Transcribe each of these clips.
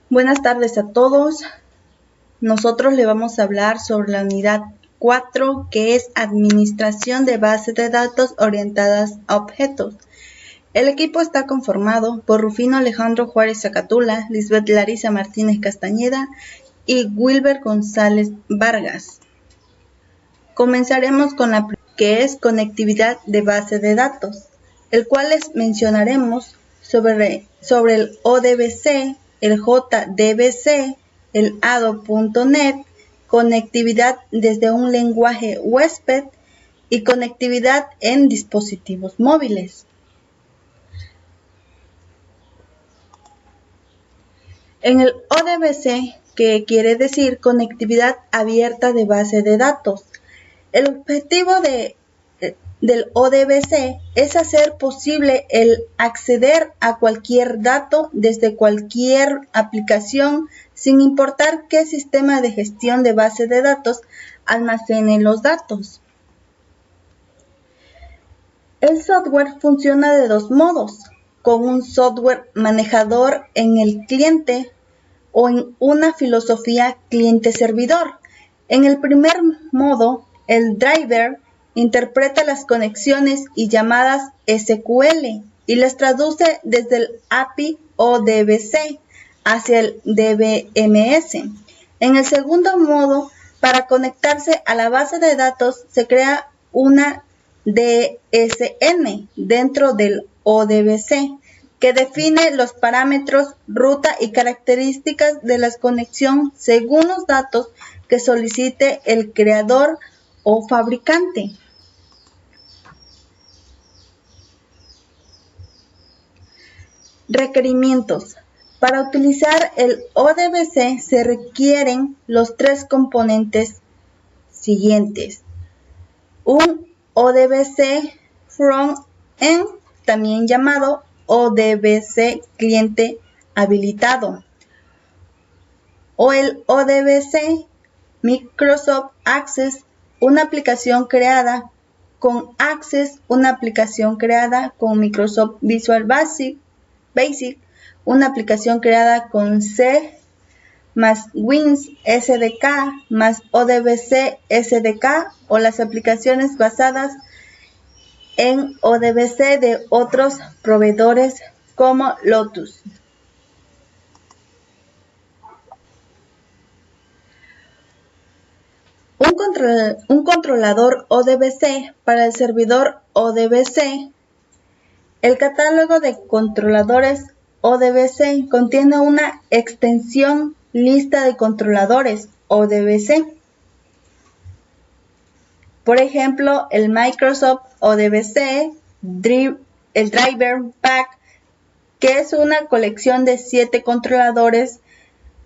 Buenas tardes a todos. Nosotros le vamos a hablar sobre la unidad 4, que es Administración de bases de datos orientadas a objetos. El equipo está conformado por Rufino Alejandro Juárez Zacatula, Lisbeth Larisa Martínez Castañeda y Wilber González Vargas. Comenzaremos con la que es conectividad de base de datos, el cual les mencionaremos sobre el ODBC, el JDBC, el ADO.NET, conectividad desde un lenguaje huésped y conectividad en dispositivos móviles. En el ODBC, que quiere decir conectividad abierta de base de datos, el objetivo del ODBC es hacer posible el acceder a cualquier dato desde cualquier aplicación sin importar qué sistema de gestión de base de datos almacene los datos. El software funciona de dos modos, con un software manejador en el cliente o en una filosofía cliente-servidor. En el primer modo, el driver interpreta las conexiones y llamadas SQL y las traduce desde el API ODBC hacia el DBMS. En el segundo modo, para conectarse a la base de datos se crea una DSN dentro del ODBC que define los parámetros, ruta y características de la conexión según los datos que solicite el creador o fabricante. Requerimientos. Para utilizar el ODBC se requieren los tres componentes siguientes. Un ODBC Front-End, también llamado ODBC cliente habilitado, o el ODBC Microsoft Access, una aplicación creada con Access, una aplicación creada con Microsoft Visual Basic, una aplicación creada con C más Wins SDK más ODBC SDK o las aplicaciones basadas en ODBC de otros proveedores como Lotus. Un controlador ODBC para el servidor ODBC. El catálogo de controladores ODBC contiene una extensión lista de controladores ODBC. Por ejemplo, el Microsoft ODBC, el Driver Pack, que es una colección de 7 controladores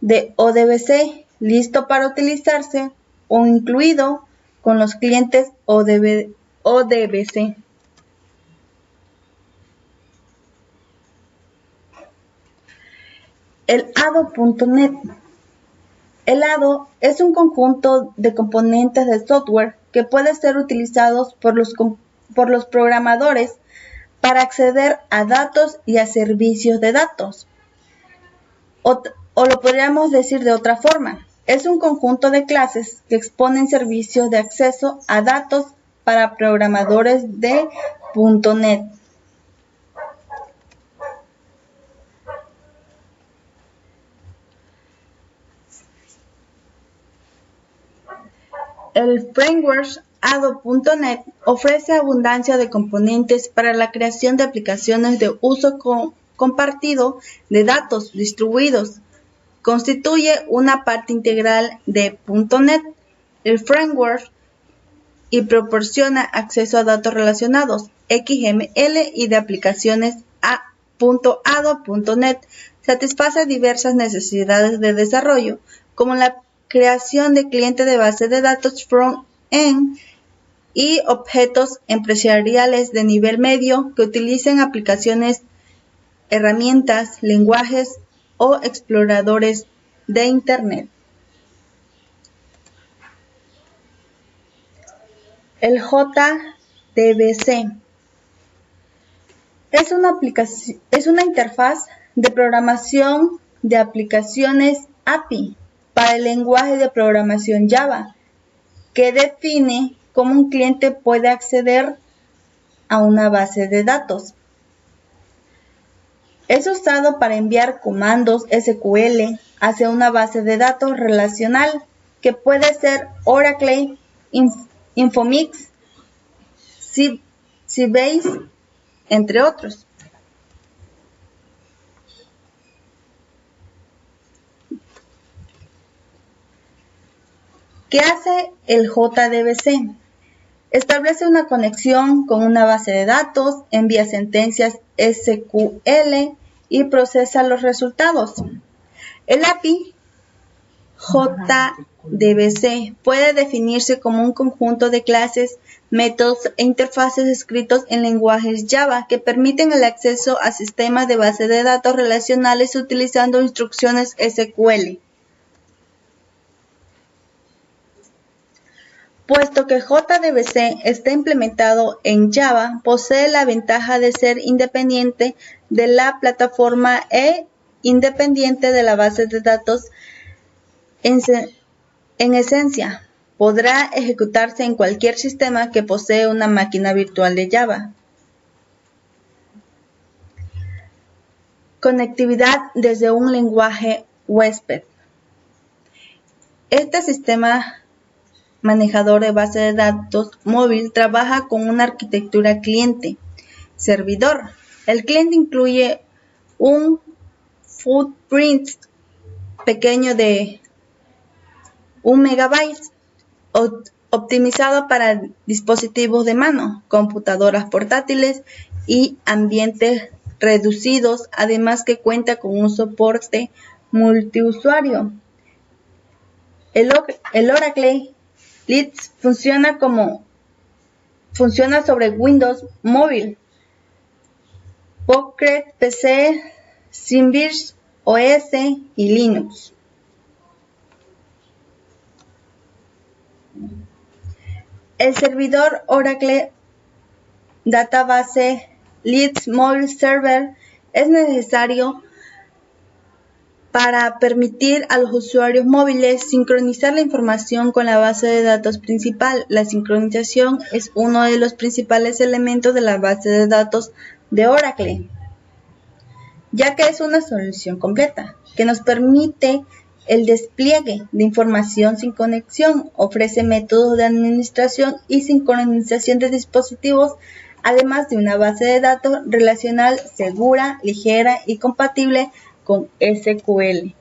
de ODBC listo para utilizarse o incluido con los clientes ODBC. El ADO.NET. El ADO es un conjunto de componentes de software que puede ser utilizados por los programadores para acceder a datos y a servicios de datos. O lo podríamos decir de otra forma, es un conjunto de clases que exponen servicios de acceso a datos para programadores de .NET. El framework ADO.NET ofrece abundancia de componentes para la creación de aplicaciones de uso compartido de datos distribuidos. Constituye una parte integral de .NET, el framework, y proporciona acceso a datos relacionados, XML y de aplicaciones .ado.net. Satisface diversas necesidades de desarrollo, como la creación de clientes de base de datos front-end y objetos empresariales de nivel medio que utilicen aplicaciones, herramientas, lenguajes o exploradores de Internet. El JDBC es una interfaz de programación de aplicaciones API para el lenguaje de programación Java, que define cómo un cliente puede acceder a una base de datos. Es usado para enviar comandos SQL hacia una base de datos relacional, que puede ser Oracle, Infomix, Sybase, entre otros. ¿Qué hace el JDBC? Establece una conexión con una base de datos, envía sentencias SQL y procesa los resultados. El API JDBC puede definirse como un conjunto de clases, métodos e interfaces escritos en lenguajes Java que permiten el acceso a sistemas de base de datos relacionales utilizando instrucciones SQL. Puesto que JDBC está implementado en Java, posee la ventaja de ser independiente de la plataforma e independiente de la base de datos. En esencia, podrá ejecutarse en cualquier sistema que posee una máquina virtual de Java. Conectividad desde un lenguaje huésped. Este sistema manejador de base de datos móvil trabaja con una arquitectura cliente-servidor. El cliente incluye un footprint pequeño de 1 megabyte, optimizado para dispositivos de mano, computadoras portátiles y ambientes reducidos, además que cuenta con un soporte multiusuario. El Oracle Leeds funciona sobre Windows móvil, Pocket PC, Symbian OS y Linux. El servidor Oracle Database Leeds Mobile Server es necesario para permitir a los usuarios móviles sincronizar la información con la base de datos principal. La sincronización es uno de los principales elementos de la base de datos de Oracle, ya que es una solución completa que nos permite el despliegue de información sin conexión, ofrece métodos de administración y sincronización de dispositivos, además de una base de datos relacional segura, ligera y compatible con SQL.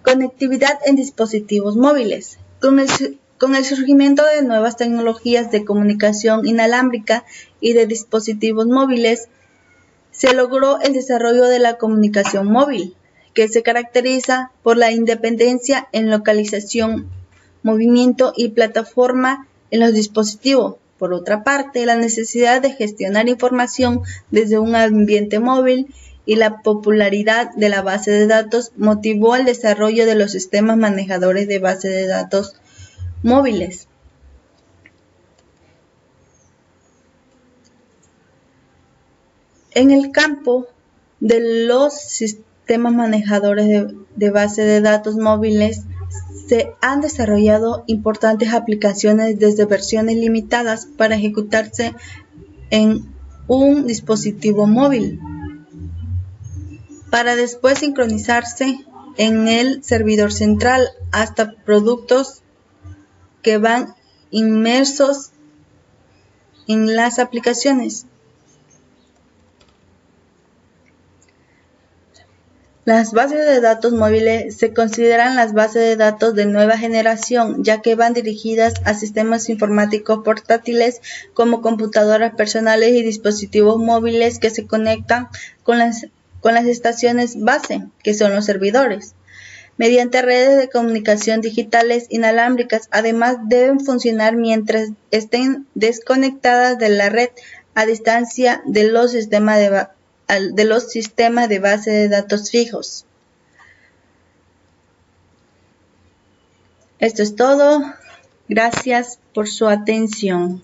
Conectividad en dispositivos móviles. Con el surgimiento de nuevas tecnologías de comunicación inalámbrica y de dispositivos móviles, se logró el desarrollo de la comunicación móvil, que se caracteriza por la independencia en localización, movimiento y plataforma en los dispositivos. Por otra parte, la necesidad de gestionar información desde un ambiente móvil y la popularidad de la base de datos motivó el desarrollo de los sistemas manejadores de base de datos móviles. En el campo de los sistemas manejadores de base de datos móviles, se han desarrollado importantes aplicaciones desde versiones limitadas para ejecutarse en un dispositivo móvil, para después sincronizarse en el servidor central, hasta productos que van inmersos en las aplicaciones. Las bases de datos móviles se consideran las bases de datos de nueva generación, ya que van dirigidas a sistemas informáticos portátiles como computadoras personales y dispositivos móviles que se conectan con las estaciones base, que son los servidores, mediante redes de comunicación digitales inalámbricas. Además, deben funcionar mientras estén desconectadas de la red a distancia de los sistemas de base de datos fijos. Esto es todo. Gracias por su atención.